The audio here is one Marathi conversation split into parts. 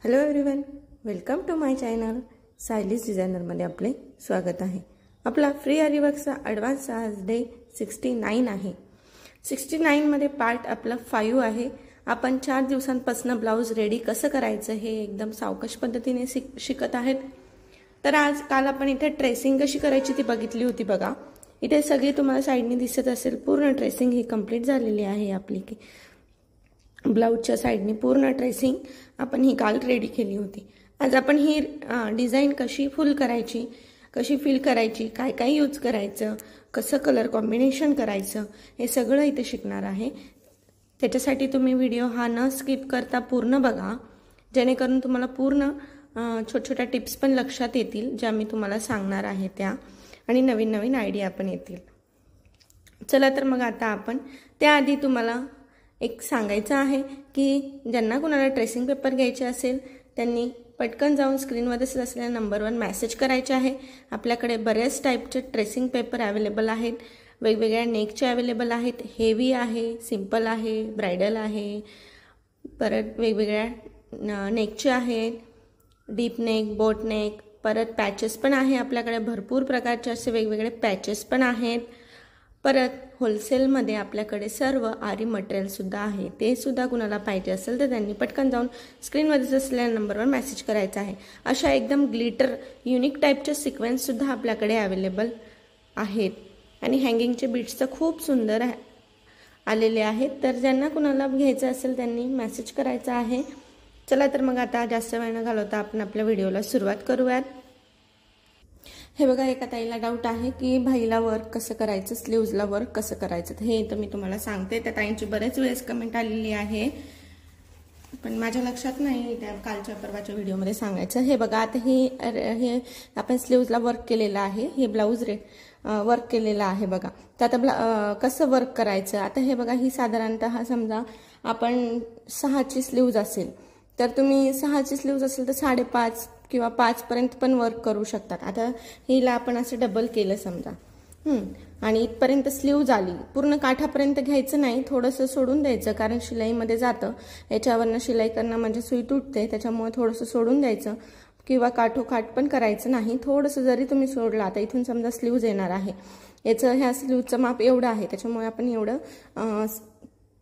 Hello everyone, welcome to my channel. Sayali's डिझायनरमध्ये आपले स्वागत आहे. आपला फ्री आरीवर्कचा ॲडव्हान्स आज डे 69 आहे. 69 मध्ये पार्ट आपला 5 आहे. आपण 4 दिवसांपासून ब्लाऊज रेडी कसं करायचं हे एकदम सावकाश पद्धतीने शिकत आहेत. तर आज काल आपण इथे ट्रेसिंग कशी करायची ती बघितली होती. बघा इथे सगळी तुम्हाला साईडनी दिसत असेल, पूर्ण ट्रेसिंग ही कंप्लीट झालेली आहे आपली. की ब्लाऊजच्या साईडनी पूर्ण ट्रेसिंग आपण ही काल रेडी केली होती. आज आपण ही डिझाईन कशी फुल करायची, कशी फिल करायची, काय काय यूज करायचं, कसं कलर कॉम्बिनेशन करायचं हे सगळं इथे शिकणार आहे. त्याच्यासाठी तुम्ही व्हिडिओ हा न स्किप करता पूर्ण बघा, जेणेकरून तुम्हाला पूर्ण छोट्या छोट्या टिप्स पण लक्षात येतील ज्या मी तुम्हाला सांगणार आहे त्या, आणि नवीन नवीन आयडिया पण येतील. चला तर मग आता आपण त्याआधी तुम्हाला एक सांगायचं आहे की ज्यांना कोणाला ट्रेसिंग पेपर घ्यायचे असेल त्यांनी पटकन जाऊन स्क्रीनवर दिसत असलेल्या नंबरवर मेसेज करायचे आहे. आपल्याकडे बरेच टाईपचे ट्रेसिंग पेपर अवेलेबल आहेत. वेगवेगळ्या नेकचे अवेलेबल आहेत. हेवी आहे, सिंपल आहे, ब्रायडल आहे, परत वेगवेगळ्या नेकचे आहेत, डीप नेक, बोट नेक, परत पॅचेस पण आहे आपल्याकडे. भरपूर प्रकारचे असे वेगवेगळे पॅचेस पण आहेत. परत होलसेलमध्ये आपल्याकडे सर्व आरी मटेरियलसुद्धा आहे. ते सुद्धा कुणाला पाहिजे असेल तर त्यांनी पटकन जाऊन स्क्रीनवर असलेल्या नंबरवर मेसेज करायचा आहे. अशा एकदम ग्लिटर युनिक टाईपचे सिक्वेन्ससुद्धा आपल्याकडे अवेलेबल आहेत. आणि हँगिंगचे बीट्स तर खूप सुंदर आलेले आहेत. तर ज्यांना कुणाला घ्यायचं असेल त्यांनी मेसेज करायचा आहे. चला तर मग आता जास्त वेळ न घालवता आपण आपल्या व्हिडिओला सुरुवात करूयात. हे बघा, एका ताईला डाऊट आहे की भाईला वर्क कसं करायचं, स्लीव्जला वर्क कसं करायचं. हे तर मी तुम्हाला सांगते. त्या ताईंची बरेच वेळेस कमेंट आलेली आहे, पण माझ्या लक्षात नाही त्या कालच्या परवाच्या व्हिडिओमध्ये सांगायचं. हे बघा, आता हे आपण स्लीव्जला वर्क केलेलं आहे. हे ब्लाऊज वर्क केलेलं आहे बघा. तर आता कसं वर्क करायचं. आता हे बघा, ही साधारणतः समजा आपण 6ची स्लीव्ज असेल तर तुम्ही 6ची स्लीव्ज असेल तर 5.5 किंवा 5 पर्यंत पण वर्क करू शकतात. आता हिला आपण असं डबल केलं समजा, आणि इथपर्यंत स्लीव्ज आली. पूर्ण काठापर्यंत घ्यायचं नाही, थोडंसं सोडून द्यायचं, कारण शिलाईमध्ये जातं. याच्यावरनं शिलाई करणं म्हणजे सुई तुटते, त्याच्यामुळे थोडंसं सोडून द्यायचं. किंवा काठोकाठ पण करायचं नाही, थोडंसं जरी तुम्ही सोडला. आता इथून समजा स्लीव्ज येणार आहे, याचं ह्या स्लीव्जचं माप एवढं आहे, त्याच्यामुळे आपण एवढं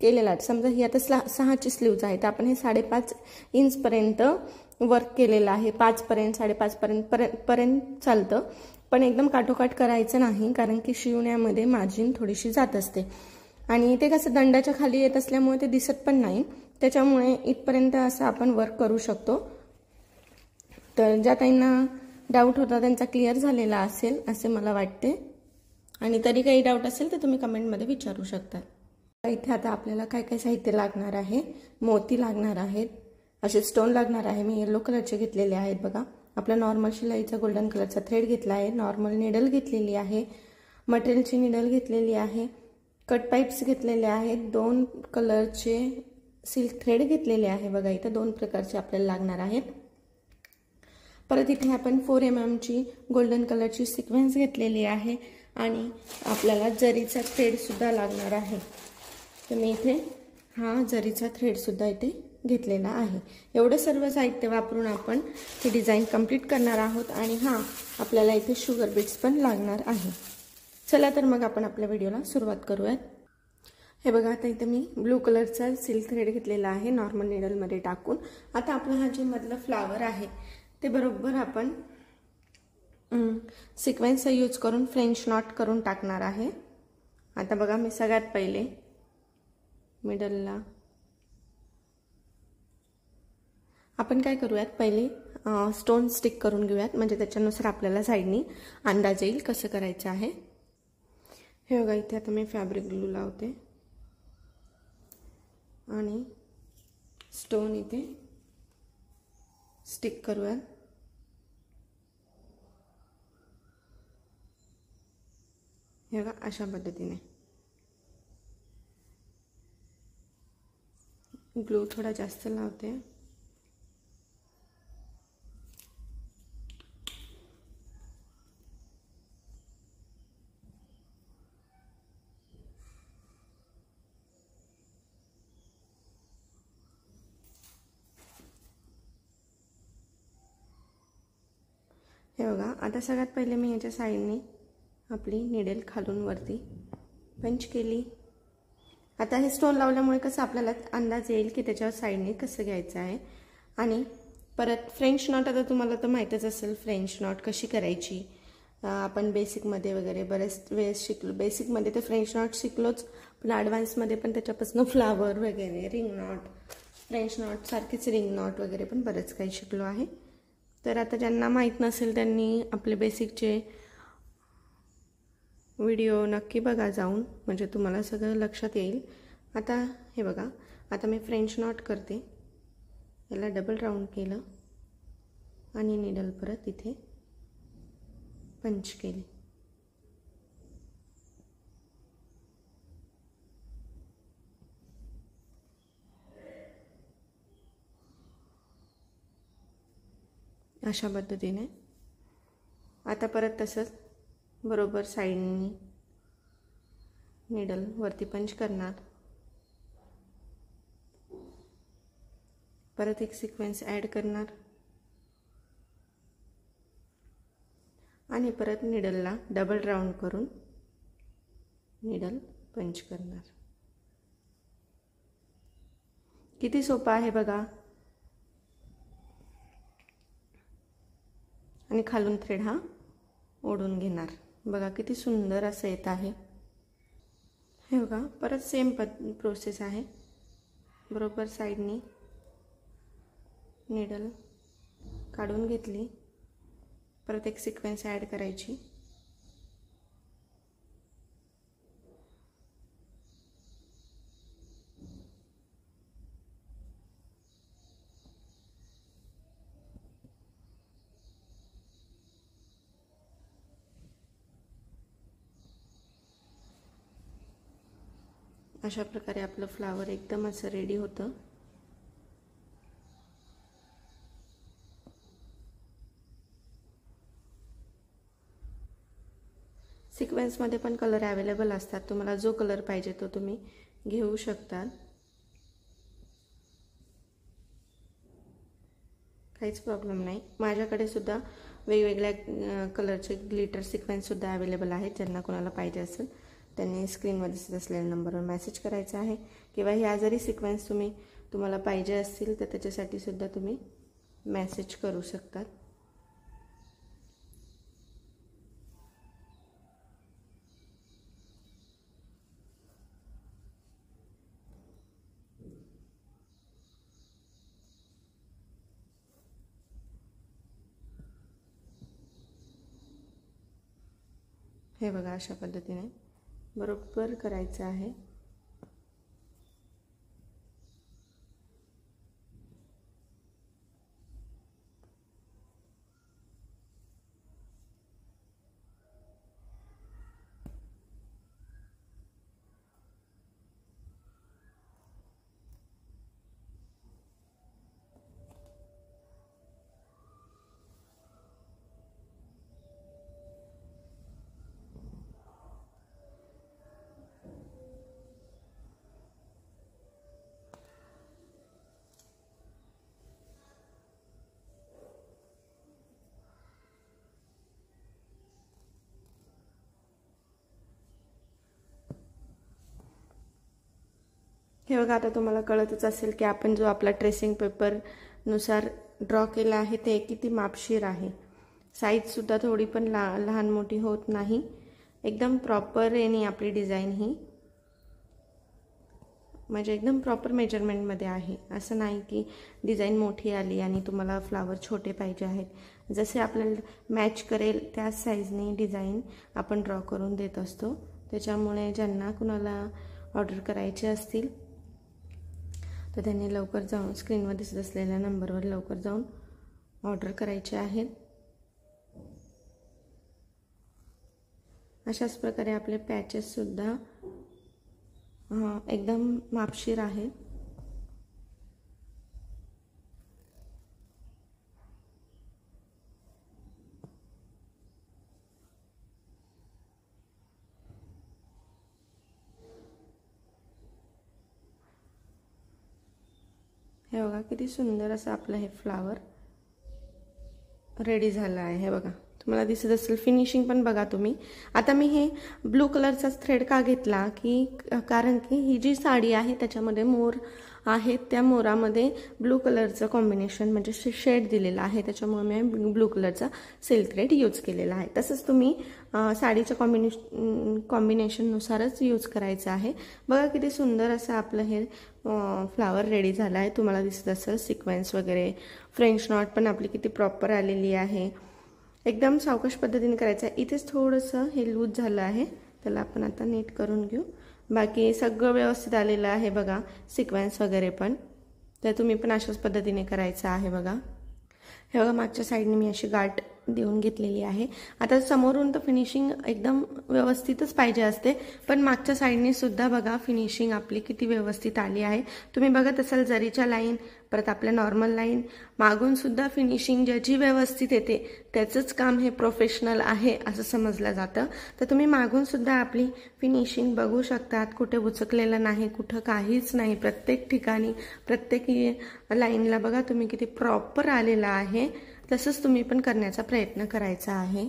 केलेलं आहे. समजा ही आता 6ची स्लीव्ज आहे तर आपण हे 5.5 इंचपर्यंत वर्क केलेलं आहे. 5 पर्यंत, 5.5 पर्यंत चालतं, पण एकदम काठोकाठ करायचं नाही, कारण की शिवण्यामध्ये मार्जिन थोडीशी जात असते आणि ते कसं दंडाच्या खाली येत असल्यामुळे ते दिसत पण नाही. त्याच्यामुळे इथपर्यंत असं आपण वर्क करू शकतो. तर ज्या ताईंना डाऊट होता त्यांचा क्लिअर झालेला असेल असे मला वाटते, आणि तरी काही डाऊट असेल तर तुम्ही कमेंटमध्ये विचारू शकता. इथे आता आपल्याला काय काय साहित्य लागणार आहे. मोती लागणार आहेत, असे स्टोन लागणार आहे. मी येलो कलरचे घेतलेले आहेत बघा. आपला नॉर्मल शिलाईचा गोल्डन कलरचा थ्रेड घेतला आहे. नॉर्मल निडल घेतलेली आहे. मटेरियलची निडल घेतलेली आहे. कट पाईप्स घेतलेले आहेत. 2 कलरचे सिल्क थ्रेड घेतलेले आहे बघा. इथं 2 प्रकारचे आपल्याला लागणार आहेत. परत इथे आपण 4 mm गोल्डन कलरची सिक्वेन्स घेतलेली आहे, आणि आपल्याला जरीचा थ्रेड सुद्धा लागणार आहे. तर मी इथे हा जरीचा थ्रेड सुद्धा इथे घेतलेला आहे. एवढं सर्व साहित्य वापरून आपण ही डिझाईन कंप्लीट करणार आहोत. आणि आपल्याला इथे शुगर बीट्स पण लागणार आहे. चला तर मग आपण आपल्या व्हिडिओला सुरुवात करूयात. हे बघा, आता इथे मी ब्लू कलरचा सिल्क थ्रेड घेतलेला आहे नॉर्मल निडलमध्ये टाकून. आता आपला हा जे मधलं फ्लावर आहे ते बरोबर आपण सिक्वेन्सचा यूज करून फ्रेंच नॉट करून टाकणार आहे. आता बघा, मी सगळ्यात पहिले मिडलला आपण काय करूयात, पहिले स्टोन स्टिक करून घेऊयात, म्हणजे त्याच्यानुसार आपल्याला साईडनी अंदाज येईल कसं करायचं आहे. हे बघा, इथे आता मी फॅब्रिक ग्लू लावते आणि स्टोन इथे स्टिक करूयात. हे बघा, अशा पद्धतीने ग्लू थोडा जास्त लावते. हे बघा, आता सगळ्यात पहिले मी याच्या साईडने आपली निडेल खालून वरती पंच केली. आता हे स्टोन लावल्यामुळे कसं आपल्याला अंदाज येईल की त्याच्यावर साईडने कसं घ्यायचं आहे. आणि परत फ्रेंच नॉट, आता तुम्हाला तर माहीतच असेल फ्रेंच नॉट कशी करायची. आपण बेसिकमध्ये वगैरे बरेच वेळेस शिकलो. बेसिकमध्ये तर फ्रेंच नॉट शिकलोच, पण ॲडव्हान्समध्ये पण त्याच्यापासून फ्लावर वगैरे, रिंग नॉट, फ्रेंच नॉट सारखेच रिंग नॉट वगैरे पण बरंच काही शिकलो आहे. तर आता ज्यांना माहीत नसेल त्यांनी आपले बेसिकचे व्हिडिओ नक्की बघा जाऊन, म्हणजे तुम्हाला सगळं लक्षात येईल. आता हे बघा, आता मी फ्रेंच नॉट करते. याला डबल राऊंड केलं आणि निडल परत इथे पंच केली. अशा पद्धतीने आता परत तसंच बरोबर साईडनी निडल वरती पंच करणार. परत एक सिक्वेन्स ॲड करणार आणि परत निडलला डबल राऊंड करून निडल पंच करणार. किती सोपं आहे बघा. आणि खालून थ्रेड हा ओढून घेणार. बघा किती सुंदर असं येत आहे. हे बघा, परत सेम प्रोसेस आहे. बरोबर साईडनी निडल काढून घेतली. परत एक सिक्वेन्स ॲड करायची. अशा प्रकारे आपलं फ्लावर एकदम असं रेडी होतं. सिक्वेन्समध्ये पण कलर अवेलेबल असतात. तुम्हाला जो कलर पाहिजे तो तुम्ही घेऊ शकता. काहीच प्रॉब्लेम नाही. माझ्याकडे सुद्धा वेगवेगळ्या कलरचे ग्लिटर सिक्वेन्ससुद्धा अवेलेबल आहेत. ज्यांना कोणाला पाहिजे असेल त्यांनी स्क्रीनवर दिसत असलेल्या नंबरवर मेसेज करायचा आहे. किंवा ह्या जरी सिक्वेन्स तुम्हाला पाहिजे असतील तर त्याच्यासाठी सुद्धा तुम्ही मेसेज करू शकता. हे बघा, अशा पद्धतीने बरोबर करायचं आहे. हे बघा, आता तुम्हाला कळतच असेल की आपण जो आपला ट्रेसिंग पेपरनुसार ड्रॉ केला आहे ते किती मापशीर आहे. साईजसुद्धा थोडी पण लहान मोठी होत नाही. एकदम प्रॉपर येणे आपली डिझाईन ही, म्हणजे एकदम प्रॉपर मेजरमेंटमध्ये आहे. असं नाही की डिझाईन मोठी आली आणि तुम्हाला फ्लावर छोटे पाहिजे आहेत. जसे आपल्याला मॅच करेल त्याच साईजने डिझाईन आपण ड्रॉ करून देत असतो. त्याच्यामुळे ज्यांना कुणाला ऑर्डर करायचे असतील तर त्यांनी लवकर जाऊन स्क्रीनवर दिसत असलेल्या नंबरवर लवकर जाऊन ऑर्डर करायचे आहेत. अशाच प्रकारे आपले पॅचेससुद्धा एकदम मापशीर आहेत. हे बघा, किती सुंदर असं आपलं हे फ्लावर रेडी झालं आहे. हे बघा, तुम्हाला दिसत असेल फिनिशिंग पण बघा तुम्ही। आता मी हे ब्लू कलरचाच थ्रेड का घेतला की कारण की ही जी साडी आहे त्याच्यामध्ये मोर आहे, त्या मोरामध्ये ब्लू कलरचं कॉम्बिनेशन म्हणजे शेड दिलेला आहे, त्याच्यामुळे मी ब्लू कलरचा सिल्क थ्रेड यूज केलेला आहे। तसंच तुम्ही साडीच्या कॉम्बिनेशननुसारच यूज करायचं आहे। बघा किती सुंदर असं आपलं हे फ्लावर रेडी झाला आहे। तुम्हाला दिसत असेल सिक्वेन्स वगैरे, फ्रेंच नॉट पण आपली किती प्रॉपर आलेली आहे। एकदम सावकाश पद्धतीने करायचं आहे। इथेच थोडंसं हे लूज झालं आहे, त्याला आपण आता नीट करून घेऊ। बाकी सगळं व्यवस्थित आलेलं आहे बघा, सिक्वेन्स वगैरे पण। तर तुम्ही पण अशाच पद्धतीने करायचं आहे बघा। हे बघा मागच्या साईडने मी अशी गाठ देऊन घेतलेली आहे। आता समोरून तर फिनिशिंग एकदम व्यवस्थितच पाहिजे असते, पण मागच्या साईडने सुद्धा बघा फिनिशिंग आपली किती व्यवस्थित आली आहे। तुम्ही बघत असाल जरीच्या लाईन, परत आपल्या नॉर्मल लाईन, मागून सुद्धा फिनिशिंग ज्याची व्यवस्थित येते त्याचंच काम हे प्रोफेशनल आहे असं समजलं जातं। तर तुम्ही मागून सुद्धा आपली फिनिशिंग बघू शकतात, कुठे उचकलेलं नाही, कुठं काहीच नाही। प्रत्येक ठिकाणी प्रत्येक लाईनला बघा तुम्ही किती प्रॉपर आलेला आहे। तसंच तुम्ही पण करण्याचा प्रयत्न करायचा आहे।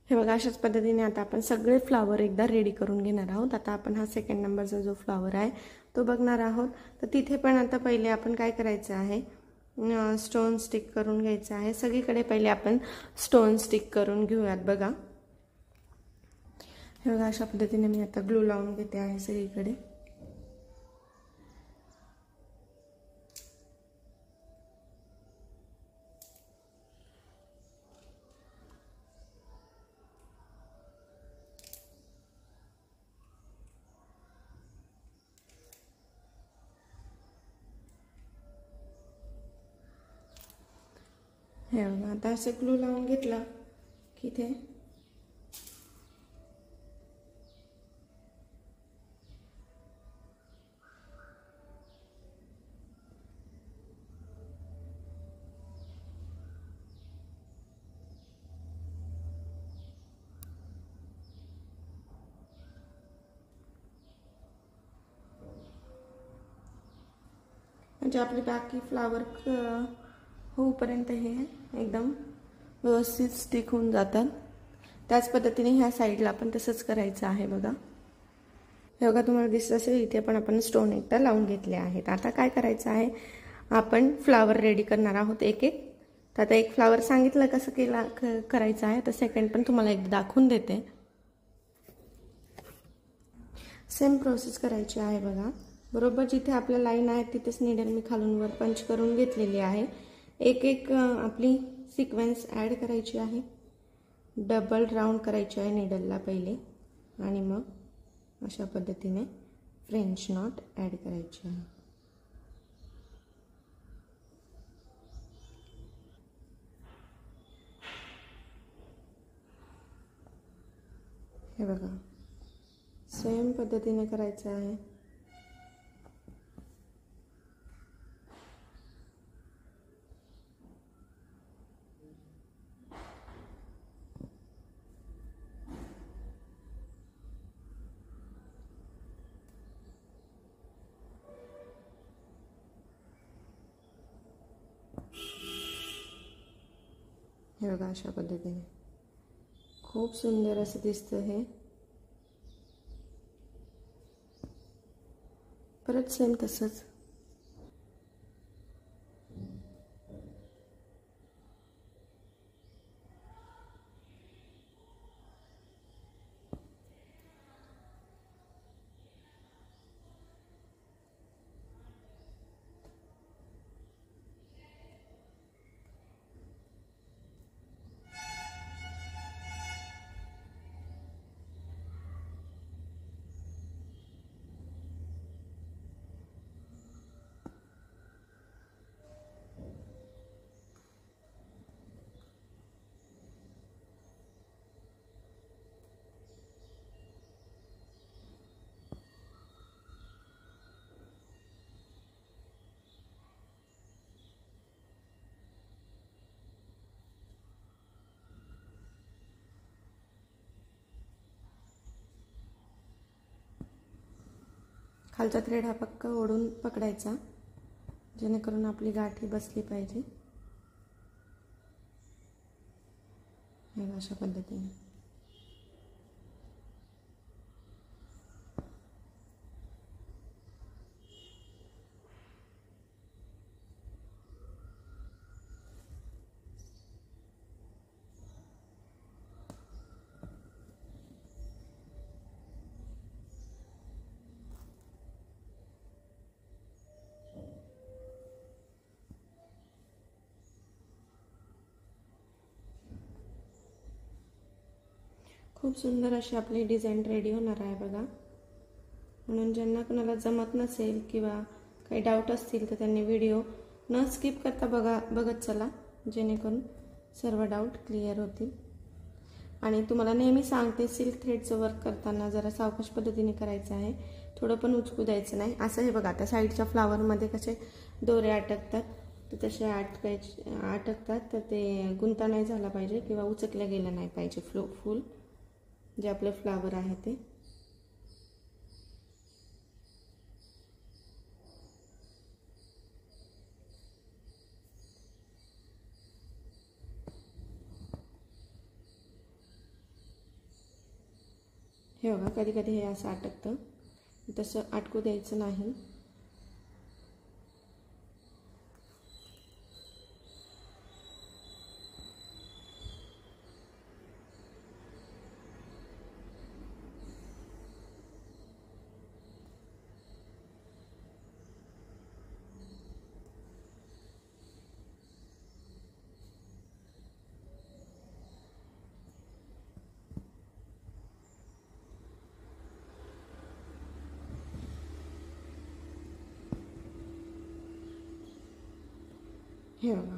हे बघा अशाच पद्धतीने आता आपण सगळे फ्लावर एकदा रेडी करून घेणार आहोत। आता आपण हा सेकंड नंबरचा जो फ्लावर आहे तो बघणार आहोत। तर तिथे पण आता पहिले आपण काय करायचं आहे, स्टोन स्टिक करून घ्यायचं आहे। सगळीकडे पहिले आपण स्टोन स्टिक करून घेऊयात बघा। हे बघा अशा पद्धतीने मी आता ग्लू लावून घेते आहे सगळीकडे। हे बघा आता असं ग्लू लावून घेतला की ते म्हणजे आपले बाकी फ्लावर होईपर्यंत हे एकदम व्यवस्थित स्टिक होऊन जातात। त्याच पद्धतीने ह्या साईडला पण तसंच करायचं आहे बघा। हे बघा तुम्हाला दिसत असेल इथे पण आपण स्टोन एकदा लावून घेतले आहेत। आता काय करायचं आहे, आपण फ्लावर रेडी करणार आहोत एक एक। तर आता एक फ्लावर सांगितलं कसं करायचं आहे, तर सेकंड पण तुम्हाला एकदा दाखवून देते। सेम प्रोसेस करायची आहे बघा। बरोबर जिथे आपल्या लाईन आहे तिथेच नीडल मी खालून वर पंच करून घेतलेली आहे। एक एक आपली सिक्वेन्स ॲड करायची आहे, डबल राऊंड करायची आहे नीडलला पहिले, आणि मग अशा पद्धतीने फ्रेंच नॉट ॲड करायची आहे। हे बघा सेम पद्धतीने करायचं आहे। हे बघा अशा पद्धतीने खूप सुंदर असं दिसतं हे। परत सेम तसंच खालचा थ्रेड हा पक्का ओढून पकडायचा, जेणेकरून आपली गाठी बसली पाहिजे। हे अशा पद्धतीने खूप सुंदर अशी आपली डिझाईन रेडी होणार आहे बघा। म्हणून ज्यांना कोणाला जमत नसेल किंवा काही डाऊट असतील तर त्यांनी व्हिडिओ न स्किप करता बघत चला, जेणेकरून सर्व डाऊट क्लिअर होतील। आणि तुम्हाला नेहमी सांगते, सिल्क थ्रेडचं वर्क करताना जरा सावकाश पद्धतीने करायचं आहे, थोडं पण उचकू द्यायचं नाही। असं हे बघा, आता साईडच्या फ्लावरमध्ये कसे दोरे अटकतात तर तसे अटकतात, तर ते गुंता नाही झाला पाहिजे किंवा उचकल्या गेलं नाही पाहिजे फूल जे आपले फ्लावर आहे ते। हे बघा, कधी कधी हे असं अटकतं, तसं अटकू द्यायचं नाही। हे बघा,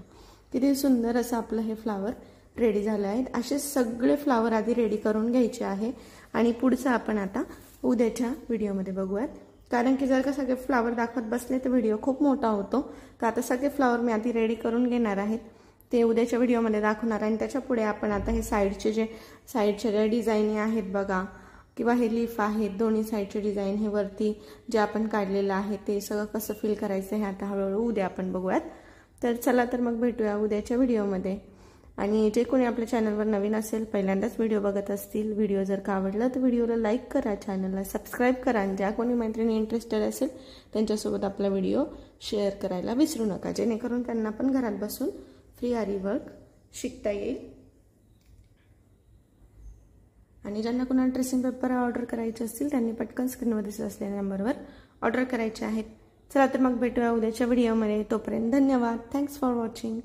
किती सुंदर असं आपलं हे फ्लावर रेडी झालं आहे। असे सगळे फ्लावर आधी रेडी करून घ्यायचे आहे आणि पुढचं आपण आता उद्याच्या व्हिडिओमध्ये बघूयात। कारण की जर का सगळे फ्लावर दाखवत बसले तर व्हिडिओ खूप मोठा होतो, तर आता सगळे फ्लावर मी आधी रेडी करून घेणार आहेत, ते उद्याच्या व्हिडिओमध्ये दाखवणार आहे। आणि त्याच्या पुढे आपण आता हे साईडचे जे डिझाईन आहेत बघा, किंवा हे लीफ आहेत, दोन्ही साईडचे डिझाईन, हे वरती जे आपण काढलेलं आहे ते सगळं कसं फिल करायचं हे आता हळूहळू उद्या आपण बघूयात। तर चला तर मग भेटूया उद्याच्या व्हिडिओमध्ये। आणि जे कोणी आपल्या चॅनलवर नवीन असेल, पहिल्यांदाच व्हिडिओ बघत असतील, व्हिडिओ जर का आवडला तर व्हिडिओला लाईक करा, चॅनलला सबस्क्राईब करा, आणि ज्या कोणी मैत्रिणी इंटरेस्टेड असेल त्यांच्यासोबत आपला व्हिडिओ शेअर करायला विसरू नका, जेणेकरून त्यांना पण घरात बसून फ्री आरी वर्क शिकता येईल। आणि ज्यांना कोणाला ट्रेसिंग पेपर ऑर्डर करायचे असतील त्यांनी पटकन स्क्रीनवर दिसत असलेल्या नंबरवर ऑर्डर करायचे आहेत। चला तर मग भेटूया उद्याच्या व्हिडिओमध्ये, तोपर्यंत धन्यवाद, थँक्स फॉर वॉचिंग।